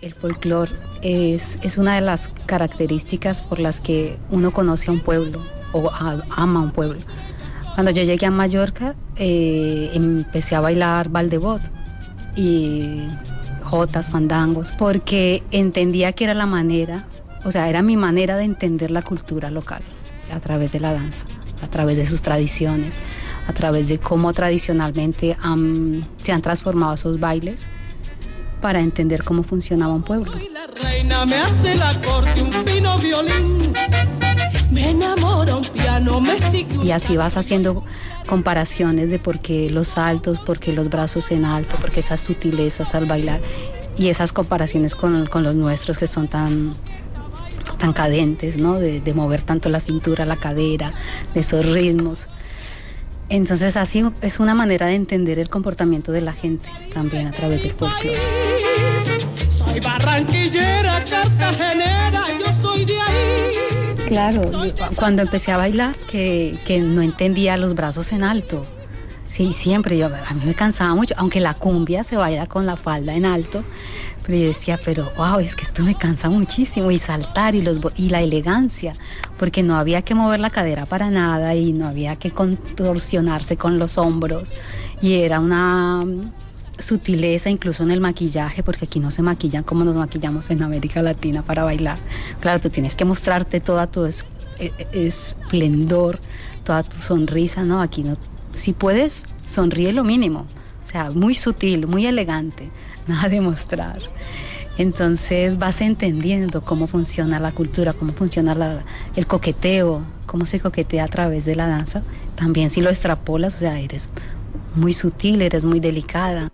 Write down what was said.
El folclore es una de las características por las que uno conoce a un pueblo o ama a un pueblo. Cuando yo llegué a Mallorca, empecé a bailar Valdebot y jotas, fandangos, porque entendía que era la manera, o sea, era mi manera de entender la cultura local a través de la danza, a través de sus tradiciones, a través de cómo tradicionalmente se han transformado esos bailes para entender cómo funcionaba un pueblo. Soy la reina, me hace la corte un fino violín, me enamora un piano, me sigue un... Y así vas haciendo comparaciones de por qué los saltos, por qué los brazos en alto, por qué esas sutilezas al bailar, y esas comparaciones con los nuestros que son tan cadentes, ¿no? De mover tanto la cintura, la cadera, de esos ritmos. Entonces así es una manera de entender el comportamiento de la gente también a través del folclore. Soy barranquillera, cartagenera, yo soy de ahí. Claro, cuando empecé a bailar que no entendía los brazos en alto. Sí, siempre, a mí me cansaba mucho, aunque la cumbia se baila con la falda en alto, pero yo decía, pero wow, es que esto me cansa muchísimo, y saltar y la elegancia, porque no había que mover la cadera para nada y no había que contorsionarse con los hombros, y era una sutileza incluso en el maquillaje, porque aquí no se maquillan como nos maquillamos en América Latina para bailar. Claro, tú tienes que mostrarte toda tu esplendor, toda tu sonrisa, ¿no? Aquí no. Si puedes, sonríe lo mínimo, o sea, muy sutil, muy elegante, nada de mostrar. Entonces vas entendiendo cómo funciona la cultura, cómo funciona el coqueteo, cómo se coquetea a través de la danza. También si lo extrapolas, o sea, eres muy sutil, eres muy delicada.